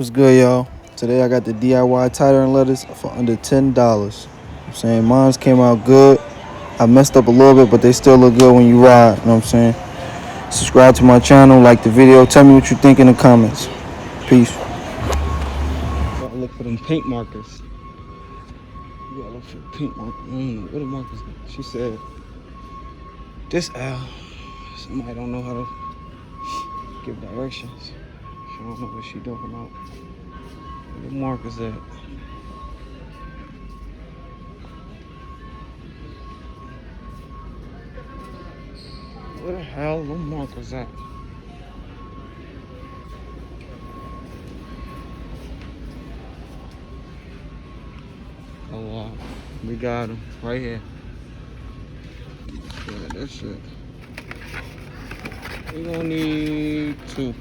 What's good, y'all? Today I got the DIY titering letters for under $10. I'm saying mine came out good. I messed up a little bit, but they still look good when you ride. You know what I'm saying? Subscribe to my channel, like the video, tell me what you think in the comments. Peace. Gotta look for them paint markers. You gotta look for the paint markers. I don't know what the markers are. She said this L. Somebody don't know how to give directions. She don't know what she talking about. Where the markers at? Where the hell are the markers at? Oh wow, we got them right here. Yeah, that's it. We gonna need 2.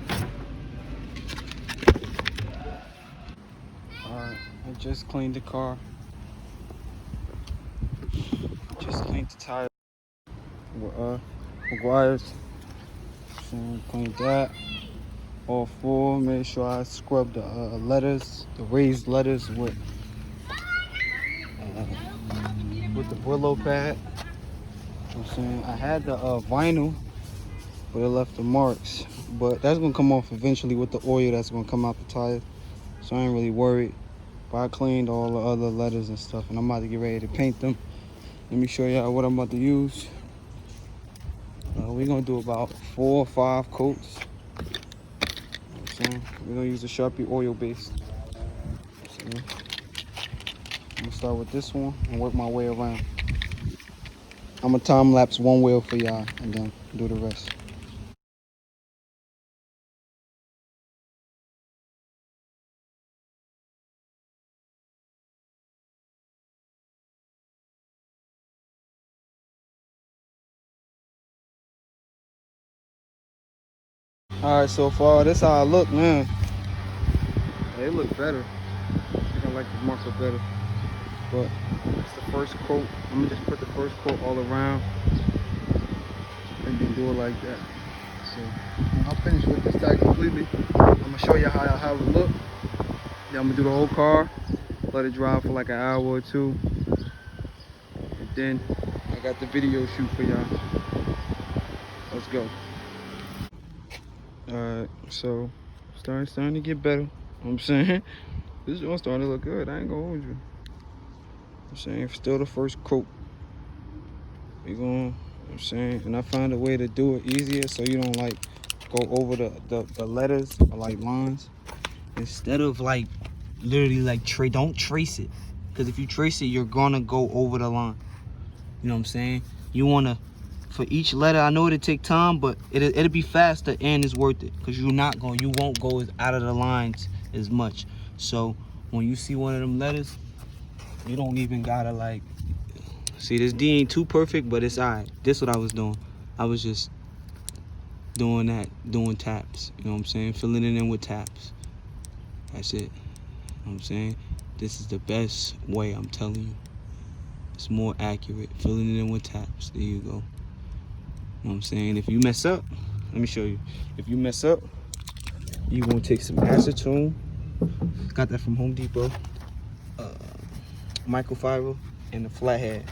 Alright, I just cleaned the car. Just cleaned the tire with McGuire's. So cleaned that. All 4. Made sure I scrubbed the letters, the raised letters with the Brillo pad. I'm saying I had the vinyl, but it left the marks. But that's gonna come off eventually with the oil that's gonna come out the tire. So I ain't really worried. But I cleaned all the other letters and stuff, and I'm about to get ready to paint them. Let me show y'all what I'm about to use. We're gonna do about 4 or 5 coats. We're gonna use a Sharpie oil base. I'm gonna start with this one and work my way around. I'm gonna time lapse one wheel for y'all and then do the rest. All right, so far this how I look, man. They look better. I think I like the marker better. But it's the first coat. I'm gonna just put the first coat all around and then do it like that. So when I'll finish with this tire completely, I'm gonna show you how it look. Then I'm gonna do the whole car, let it dry for like an hour or 2, and then I got the video shoot for y'all. Let's go. Alright, so starting to get better. You know what I'm saying this one's starting to look good. I ain't gonna hold you. I'm saying still the first coat. We going, I'm saying, and I found a way to do it easier so you don't like go over the letters or like lines. Instead of like literally like don't trace it, because if you trace it you're gonna go over the line. You know what I'm saying? You wanna, for each letter, I know it'll take time, but it'll be faster and it's worth it, because you won't go out of the lines as much. So when you see one of them letters, you don't even gotta like, see, this D ain't too perfect, but it's alright. This what I was doing. I was just doing taps. You know what I'm saying? Filling it in with taps. That's it. You know what I'm saying? This is the best way, I'm telling you. It's more accurate. Filling it in with taps. There you go. You know what I'm saying? If you mess up, let me show you. If you mess up, you're gonna take some acetone. Got that from Home Depot. Microfiber and a flathead.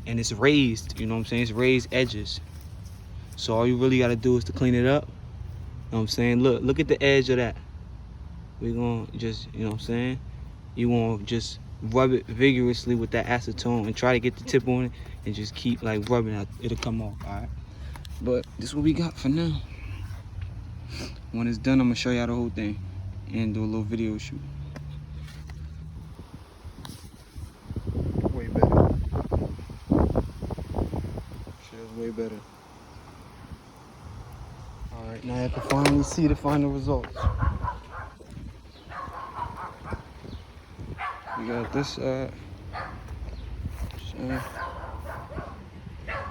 And it's raised, you know what I'm saying? It's raised edges. So all you really gotta do is to clean it up. You know what I'm saying? Look at the edge of that. We're gonna just, you know what I'm saying? You wanna just rub it vigorously with that acetone and try to get the tip on it and just keep like rubbing it. It'll come off, alright? But this is what we got for now. When it's done, I'm gonna show y'all the whole thing and do a little video shoot. Way better. Shit's way better. Alright, now I can finally see the final results. We got this side.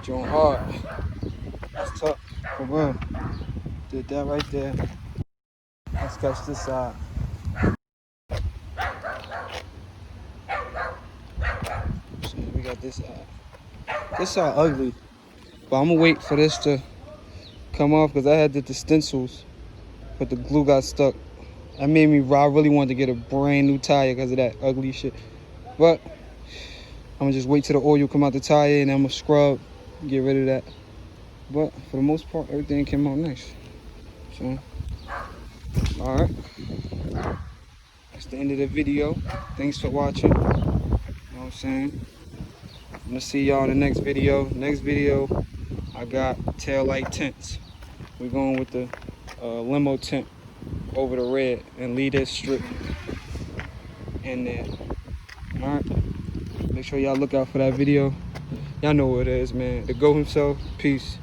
Joint hard. It's tough. For real. Did that right there. Let's catch this side. So we got this side. This side ugly. But I'm gonna wait for this to come off because I had the stencils, but the glue got stuck That made me, I really wanted to get a brand new tire because of that ugly shit. But I'm gonna just wait till the oil come out the tire and I'm gonna scrub, get rid of that. But for the most part, everything came out nice. So, all right. That's the end of the video. Thanks for watching. You know what I'm saying? I'm gonna see y'all in the next video. Next video, I got tail light tints. We're going with the limo tint over the red and leave that strip in there. All right. Make sure y'all look out for that video. Y'all know what it is, man. The GOAT himself. Peace.